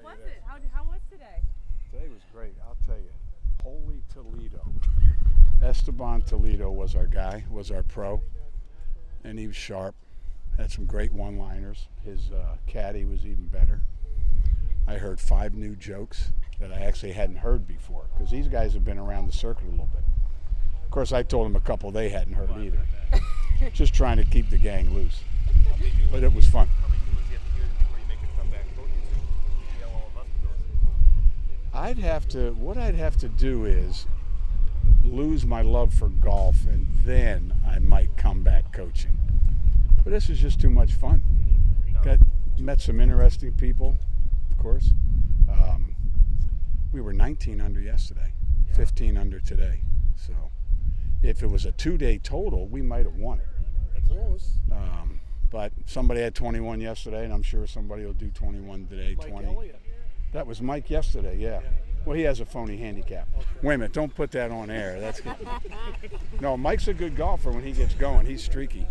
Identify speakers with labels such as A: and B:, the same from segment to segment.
A: was it? How was today?
B: Today was great, I'll tell you. Holy Toledo. Esteban Toledo was our guy, was our pro, and he was sharp. Had some great one-liners. His caddy was even better. I heard 5 new jokes that I actually hadn't heard before, because these guys have been around the circuit a little bit. Of course, I told them a couple they hadn't heard either. Just trying to keep the gang loose. But it was fun.
C: How many new ones do you have to hear before you make a comeback coaching? You know all of us with those.
B: What I'd have to do is lose my love for golf, and then I might come back coaching. But this is just too much fun. Met some interesting people, of course. We were 19 under yesterday, 15 under today. So if it was a 2-day total, we might have won it.
C: Close.
B: But somebody had 21 yesterday, and I'm sure somebody will do 21 today,
C: Mike
B: 20.
C: Elliott.
B: That was Mike yesterday, yeah. Well, he has a phony handicap. Wait a minute, don't put that on air. That's good. No, Mike's a good golfer when he gets going. He's streaky.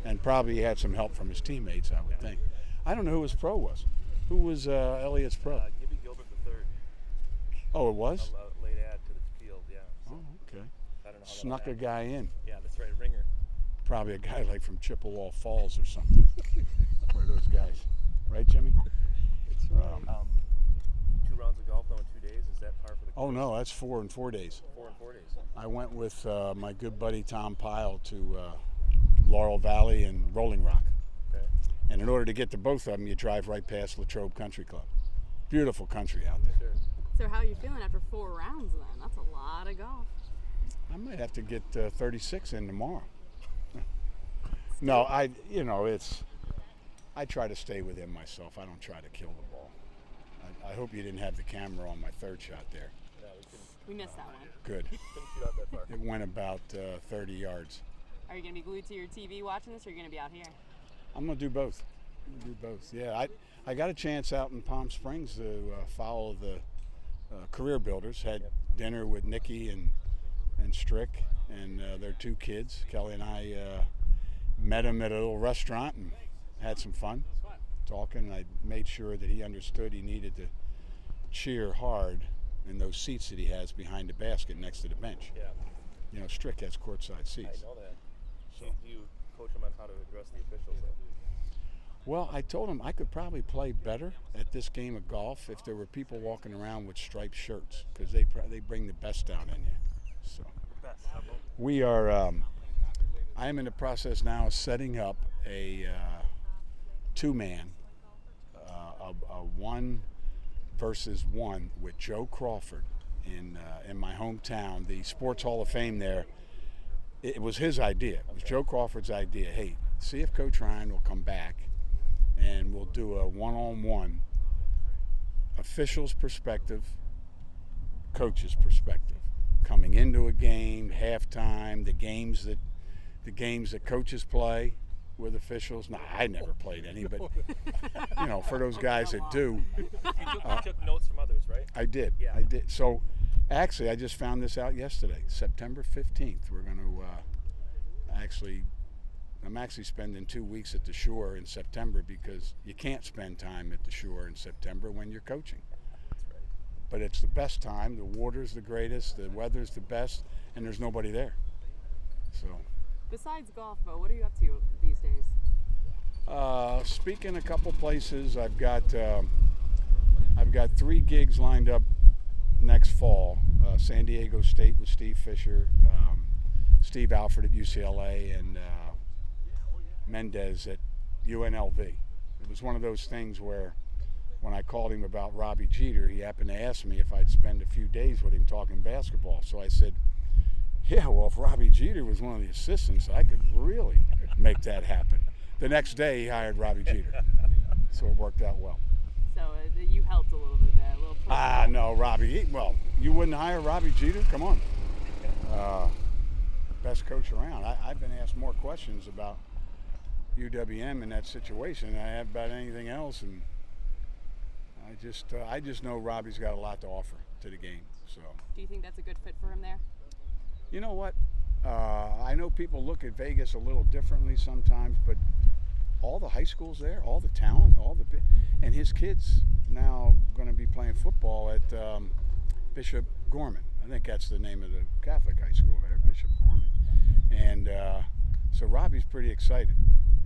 B: And probably he had some help from his teammates, I would think. I don't know who his pro was. Who was Elliott's pro?
C: Gibby Gilbert III.
B: Oh, it was?
C: A late add to the field, yeah. So
B: Oh, okay.
C: I don't know how
B: Snuck
C: that
B: a guy in.
C: Yeah, that's right, Ringer.
B: Probably a guy like from Chippewa Falls or something. One of those guys. Right, Jimmy?
C: 2 rounds of golf though in 2 days. Is that par for the course?
B: Oh, no, that's 4 in 4 days.
C: 4 in 4 days.
B: I went with my good buddy Tom Pyle to Laurel Valley and Rolling Rock.
C: Okay.
B: And in order to get to both of them, you drive right past Latrobe Country Club. Beautiful country out there.
C: Sure.
A: So how are you feeling after 4 rounds then? That's a lot of golf.
B: I might have to get 36 in tomorrow. No, I try to stay within myself. I don't try to kill the ball. I hope you didn't have the camera on my 3rd shot there.
C: Yeah,
A: We missed that one.
B: Good.
C: couldn't shoot out that far.
B: It went about 30 yards.
A: Are you going to be glued to your TV watching this, or are you going to be out here?
B: I'm going to do both. Yeah, I got a chance out in Palm Springs to follow the career builders. Had dinner with Nikki and Strick and their 2 kids. Kelly and I met him at a little restaurant and had some fun talking. I made sure that he understood he needed to cheer hard in those seats that he has behind the basket next to the bench.
C: Yeah,
B: You know, Strick has courtside seats.
C: I know that. So do you coach him on how to address the officials though?
B: Well, I told him I could probably play better at this game of golf if there were people walking around with striped shirts, because they bring the best out in you. So
C: Best. How about?
B: we are. I am in the process now of setting up a 2-man, a 1 versus 1 with Joe Crawford in my hometown, the Sports Hall of Fame there. It was his idea. It was Joe Crawford's idea. Hey, see if Coach Ryan will come back and we'll do a 1-on-1 official's perspective, coach's perspective. Coming into a game, halftime, the games that coaches play with officials. Nah, I never played any, but for those guys that do.
C: You took notes from others, right?
B: I did.
C: Yeah.
B: I did. So, actually, I just found this out yesterday. September 15th, we're going to I'm actually spending 2 weeks at the shore in September, because you can't spend time at the shore in September when you're coaching.
C: That's right.
B: But it's the best time. The water's the greatest, the weather's the best, and there's nobody there. So,
A: Besides golf, Bo, what are you up to these days?
B: speaking a couple places, I've got 3 gigs lined up next fall. San Diego State with Steve Fisher, Steve Alford at UCLA, and Mendez at UNLV. It was one of those things where when I called him about Robbie Jeter, he happened to ask me if I'd spend a few days with him talking basketball. So I said, yeah, well, if Robbie Jeter was one of the assistants, I could really make that happen. The next day, he hired Robbie Jeter. So it worked out well.
A: So you helped a little bit there, a little.
B: No, Robbie. Well, you wouldn't hire Robbie Jeter? Come on. Best coach around. I've been asked more questions about UWM in that situation than I have about anything else, and I just know Robbie's got a lot to offer to the game. So.
A: Do you think that's a good fit for him there?
B: You know what? I know people look at Vegas a little differently sometimes, but all the high schools there, all the talent, and his kids now going playing football at Bishop Gorman. I think that's the name of the Catholic high school there, Bishop Gorman. And so Robbie's pretty excited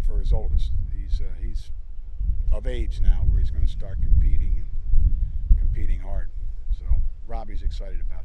B: for his oldest. He's of age now where he's going to start competing hard. So Robbie's excited about it.